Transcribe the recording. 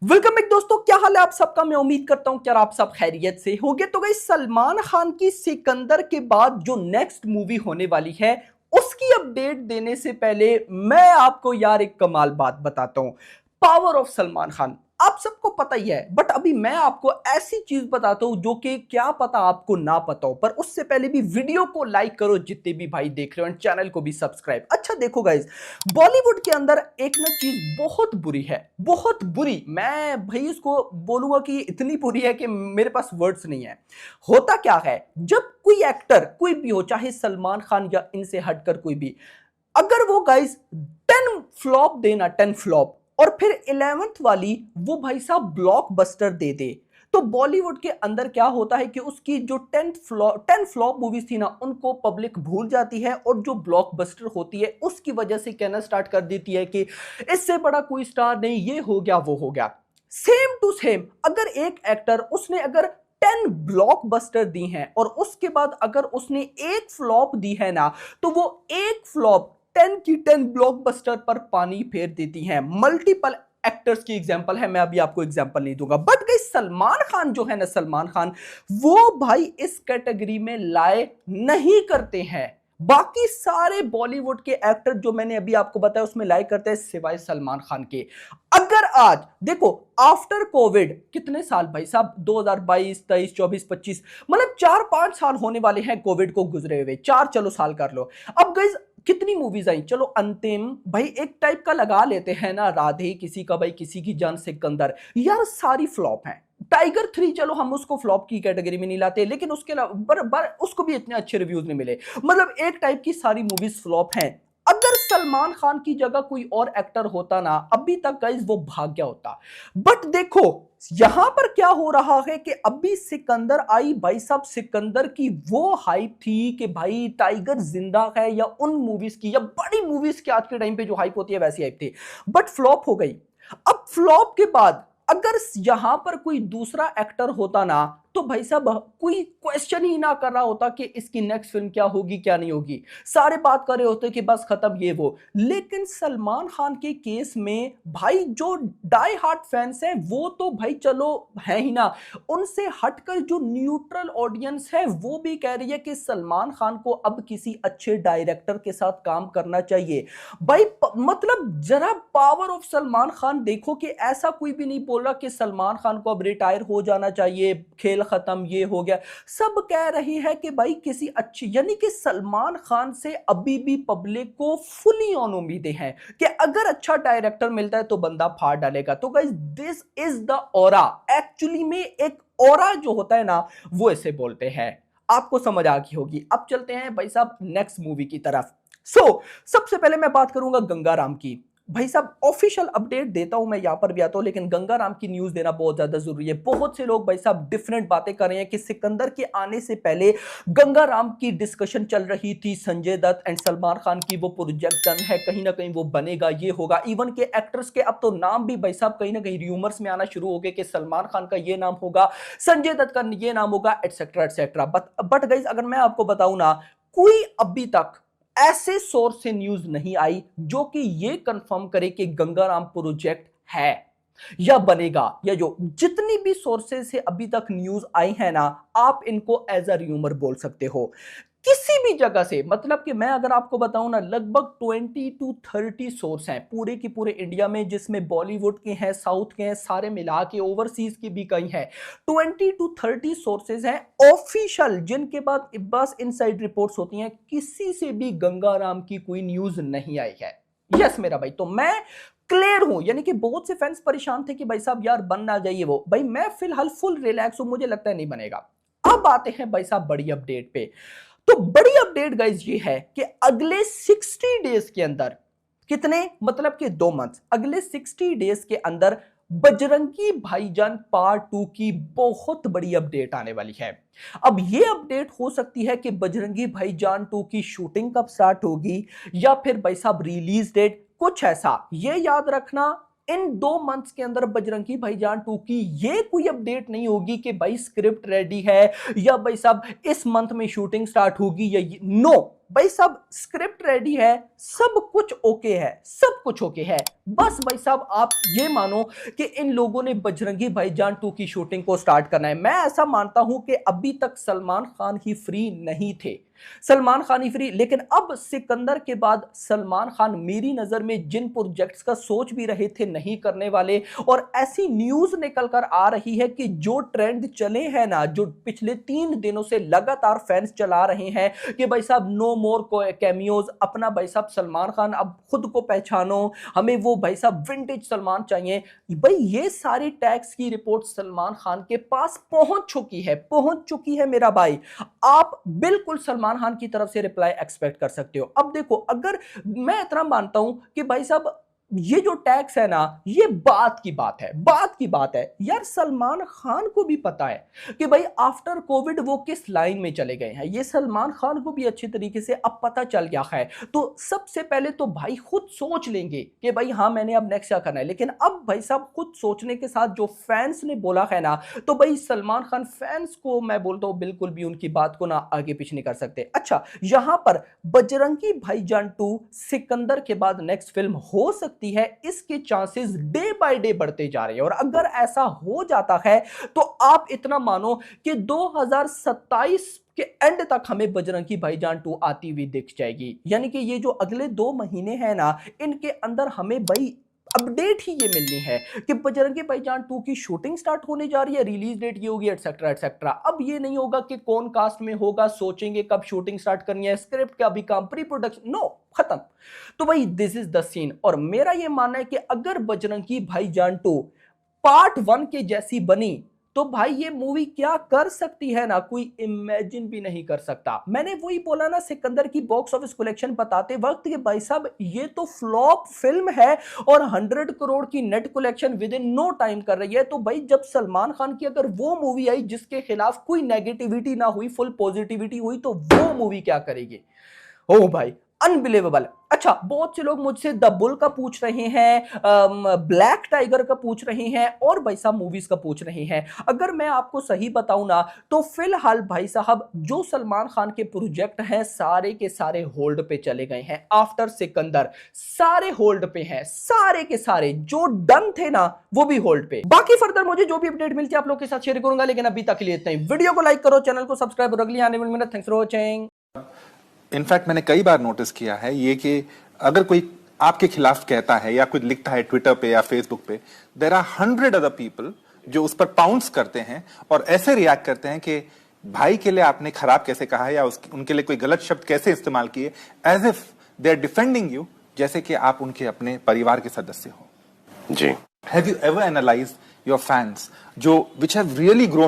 Welcome back दोस्तों, क्या हाल है आप सबका। मैं उम्मीद करता हूं कि आप सब खैरियत से होंगे। तो गाइस, सलमान खान की सिकंदर के बाद जो नेक्स्ट मूवी होने वाली है उसकी अपडेट देने से पहले मैं आपको यार एक कमाल बात बताता हूं। पावर ऑफ सलमान खान आप सबको पता ही है, बट अभी मैं आपको ऐसी चीज बताता हूं जो कि क्या पता आपको ना पता हो। पर उससे पहले भी वीडियो को लाइक करो जितने भी भाई देख रहे हो, चैनल को भी सब्सक्राइब। अच्छा देखो गाइस, बॉलीवुड के अंदर एक ना चीज बहुत बुरी है, बहुत बुरी। मैं भाई इसको बोलूंगा कि इतनी बुरी है कि मेरे पास वर्ड्स नहीं है। होता क्या है, जब कोई एक्टर कोई भी हो, चाहे सलमान खान या इनसे हटकर कोई भी, अगर वो गाइस 10 फ्लॉप देना, 10 फ्लॉप, और फिर 11th वाली वो भाई साहब ब्लॉकबस्टर दे दे, तो बॉलीवुड के अंदर क्या होता है कि उसकी जो 10 फ्लॉप मूवीज थी ना, उनको पब्लिक भूल जाती है, और जो ब्लॉकबस्टर होती है उसकी वजह से कहना स्टार्ट कर देती है कि इससे बड़ा कोई स्टार नहीं, ये हो गया वो हो गया। सेम टू सेम, अगर एक एक्टर उसने अगर 10 ब्लॉकबस्टर दी हैं और उसके बाद अगर उसने एक फ्लॉप दी है ना, तो वो एक फ्लॉप 10 की 10 ब्लॉकबस्टर पर पानी फेर देती हैं। मल्टीपल एक्टर्स की एग्जांपल है, मैं अभी आपको एग्जांपल नहीं दूंगा। बट गई सलमान खान जो है ना, सलमान खान वो भाई इस कैटेगरी में लाए नहीं करते हैं। बाकी सारे बॉलीवुड के एक्टर जो मैंने अभी आपको बताया उसमें लाइक करते हैं, सिवाय सलमान खान के। अगर आज देखो, आफ्टर कोविड कितने साल भाई साहब, 2022, 23, 24, 25, मतलब 4-5 साल होने वाले हैं कोविड को गुजरे हुए। चार चलो साल कर लो। अब गई कितनी मूवीज आई, चलो अंतिम भाई एक टाइप का लगा लेते हैं ना, राधे किसी का भाई, किसी की जान सिकंदर, यार सारी फ्लॉप हैं। टाइगर 3 चलो हम उसको फ्लॉप की कैटेगरी में नहीं लाते, लेकिन उसके अलावा उसको भी इतने अच्छे रिव्यूज नहीं मिले। मतलब एक टाइप की सारी मूवीज फ्लॉप हैं। अगर सलमान खान की जगह कोई और एक्टर होता ना, अभी तक गाइस वो भाग गया होता। बट देखो यहां पर क्या हो रहा है कि अभी सिकंदर आई भाई साहब, सिकंदर की वो हाइप थी कि भाई टाइगर जिंदा है, या उन मूवीज की या बड़ी मूवीज की आज के टाइम पे जो हाइप होती है वैसी हाइप थी, बट फ्लॉप हो गई। अब फ्लॉप के बाद अगर यहां पर कोई दूसरा एक्टर होता ना, तो भाई साहब कोई क्वेश्चन ही ना कर रहा होता कि इसकी नेक्स्ट फिल्म क्या होगी क्या नहीं होगी। सारे बात कर रहे होते कि बस खत्म ये वो। लेकिन सलमान खान के केस में भाई जो डाई हार्ट फैंस हैं वो तो भाई चलो है ही ना, उनसे हटकर जो न्यूट्रल ऑडियंस है वो भी कह रही है कि सलमान खान को अब किसी अच्छे डायरेक्टर के साथ काम करना चाहिए। भाई मतलब जरा पावर ऑफ सलमान खान देखो कि ऐसा कोई भी नहीं बोल रहा कि सलमान खान को अब रिटायर हो जाना चाहिए, खेल खत्म, ये हो गया। सब कह रही है कि भाई किसी अच्छी, यानी कि सलमान खान से अभी भी पब्लिक को फुली ऑन उम्मीदें हैं कि अगर अच्छा डायरेक्टर मिलता है तो बंदा फाड़ डालेगा। तो guys this is the aura. Actually में एक ऑरा जो होता है ना, वो ऐसे बोलते हैं। आपको समझ आ गई होगी। अब चलते हैं भाई साहब नेक्स्ट मूवी की तरफ। सबसे पहले मैं बात करूंगा गंगाराम की। भाई साहब ऑफिशियल अपडेट देता हूं, मैं यहां पर भी आता हूं, लेकिन गंगाराम की न्यूज देना बहुत ज्यादा जरूरी है। बहुत से लोग भाई साहब डिफरेंट बातें कर रहे हैं कि सिकंदर के आने से पहले गंगाराम की डिस्कशन चल रही थी, संजय दत्त एंड सलमान खान की, वो प्रोजेक्ट डन है, कहीं ना कहीं वो बनेगा, ये होगा। इवन के एक्टर्स के अब तो नाम भी भाई साहब कहीं ना कहीं रूमर्स में आना शुरू हो गए कि सलमान खान का ये नाम होगा, संजय दत्त का ये नाम होगा, एटसेट्रा एटसेट्रा। बट गाइस अगर मैं आपको बताऊं ना, कोई अभी तक ऐसे सोर्स से न्यूज नहीं आई जो कि ये कंफर्म करे कि गंगाराम प्रोजेक्ट है या बनेगा। या जो जितनी भी सोर्सेज से अभी तक न्यूज आई है ना, आप इनको एज अ र्यूमर बोल सकते हो किसी भी जगह से। मतलब कि मैं अगर आपको बताऊं ना, लगभग 20 to 30 सोर्स हैं पूरे की पूरे इंडिया में, जिसमें बॉलीवुड के हैं, साउथ के हैं, सारे मिला के, ओवरसीज की भी कई हैं। 20 to 30 सोर्सेज हैं ऑफिशियल, जिनके बाद बस इनसाइड रिपोर्ट्स होती हैं। किसी से भी गंगाराम की कोई न्यूज नहीं आई है। यस मेरा भाई, तो मैं क्लियर हूं। यानी कि बहुत से फैंस परेशान थे कि भाई साहब यार बन ना जाइए वो। भाई मैं फिलहाल फुल रिलैक्स हूं, मुझे लगता है नहीं बनेगा। अब आते हैं भाई साहब बड़ी अपडेट पे। तो बड़ी अपडेट गाइज ये है कि अगले 60 डेज के अंदर, कितने मतलब कि 2 मंथ, अगले 60 डेज के अंदर बजरंगी भाईजान पार्ट 2 की बहुत बड़ी अपडेट आने वाली है। अब ये अपडेट हो सकती है कि बजरंगी भाईजान 2 की शूटिंग कब स्टार्ट होगी, या फिर भाई साहब रिलीज डेट, कुछ ऐसा। ये याद रखना, इन 2 मंथ्स के अंदर बजरंगी भाईजान 2 की ये कोई अपडेट नहीं होगी कि भाई स्क्रिप्ट रेडी है, या भाई साहब इस मंथ में शूटिंग स्टार्ट होगी, या नो। भाई साहब स्क्रिप्ट रेडी है, सब कुछ ओके है, सब कुछ ओके है। बस भाई साहब आप ये मानो कि इन लोगों ने बजरंगी भाईजान 2 की शूटिंग को स्टार्ट करना है। मैं ऐसा मानता हूं कि अभी तक सलमान खान ही फ्री नहीं थे, सलमान खान ही फ्री, लेकिन अब सिकंदर के बाद सलमान खान मेरी नजर में जिन प्रोजेक्ट्स का सोच भी रहे थे नहीं करने वाले, और ऐसी न्यूज निकल कर आ रही है कि जो ट्रेंड चले हैं ना, जो पिछले 3 दिनों से लगातार फैंस चला रहे हैं कि भाई साहब नो मोर कैमियोज, अपना भाई साहब सलमान खान अब खुद को पहचानो, हमें वो भाई साहब विंटेज सलमान चाहिए। भाई ये सारी टैक्स की रिपोर्ट सलमान खान के पास पहुंच चुकी है मेरा भाई। आप बिल्कुल सलमान खान की तरफ से रिप्लाई एक्सपेक्ट कर सकते हो। अब देखो, अगर मैं इतना मानता हूं कि भाई साहब ये जो टैक्स है ना, ये बात की बात है यार। सलमान खान को भी पता है कि भाई आफ्टर कोविड वो किस लाइन में चले गए हैं, ये सलमान खान को भी अच्छी तरीके से अब पता चल गया है। तो सबसे पहले तो भाई खुद सोच लेंगे कि भाई हाँ मैंने अब नेक्स्ट क्या करना है, लेकिन अब भाई साहब खुद सोचने के साथ जो फैंस ने बोला है ना, तो भाई सलमान खान फैंस को मैं बोलता हूं बिल्कुल भी उनकी बात को ना आगे पीछे नहीं कर सकते। अच्छा, यहां पर बजरंगी भाईजान 2 सिकंदर के बाद नेक्स्ट फिल्म हो सकती है, इसके चांसेस डे बाय डे बढ़ते जा रहे हैं। और अगर ऐसा हो जाता है तो आप इतना मानो कि 2027 के एंड तक हमें बजरंगी भाईजान 2 आती हुई दिख जाएगी। यानी कि ये जो अगले 2 महीने हैं ना, इनके अंदर हमें भाई अपडेट ही ये मिलनी है कि बजरंगी भाईजान 2 की शूटिंग स्टार्ट होने जा रही है, रिलीज डेट ये होगी, एटसेट्रा एटसेट्रा। अब ये नहीं होगा कि कौन कास्ट में होगा, सोचेंगे कब शूटिंग स्टार्ट करनी है, स्क्रिप्ट का भी काम, प्री प्रोडक्शन, नो, खत्म। तो भाई दिस इज द सीन। और मेरा ये मानना है कि अगर बजरंगी भाईजान 2 पार्ट 1 के जैसी बनी तो भाई ये मूवी क्या कर सकती है ना, कोई इमेजिन भी नहीं कर सकता। मैंने वही बोला ना सिकंदर की बॉक्स ऑफिस कलेक्शन बताते वक्त कि भाई साहब ये तो फ्लॉप फिल्म है और 100 करोड़ की net collection within no time कर रही है। तो भाई जब सलमान खान की अगर वो मूवी आई जिसके खिलाफ कोई नेगेटिविटी ना हुई, फुल पॉजिटिविटी हुई, तो वो मूवी क्या करेगी। ओ भाई अनबिलीवेबल। अच्छा, बहुत से लोग मुझसे द बुल का पूछ रहे हैं, ब्लैक टाइगर का पूछ रहे हैं, और भाई साहब मूवीज का पूछ रहे हैं। अगर मैं आपको सही बताऊं ना, तो फिलहाल भाई साहब जो सलमान खान के प्रोजेक्ट हैं सारे के सारे होल्ड पे चले गए हैं। आफ्टर सिकंदर सारे होल्ड पे हैं, सारे के सारे जो डन थे ना वो भी होल्ड पे। बाकी फर्दर मुझे जो भी अपडेट मिलती है आप लोग के साथ शेयर करूंगा, लेकिन अभी तक के लिए इतना ही। वीडियो को लाइक करो, चैनल को सब्सक्राइब करो। अगली आने वाली minute. Thanks for watching. In fact मैंने कई बार नोटिस किया है ये कि अगर कोई आपके खिलाफ कहता है या कुछ लिखता है ट्विटर पे या फेसबुक पे, देयर आर 100 अदर पीपल जो उस पर पाउंस करते हैं और ऐसे रिएक्ट करते हैं कि भाई के लिए आपने खराब कैसे कहा है या उनके लिए कोई गलत शब्द कैसे इस्तेमाल किए, as if they are defending you, जैसे कि आप उनके अपने परिवार के सदस्य हो। जी। Have you ever analysed your fans जो विच हैव रियली ग्रोन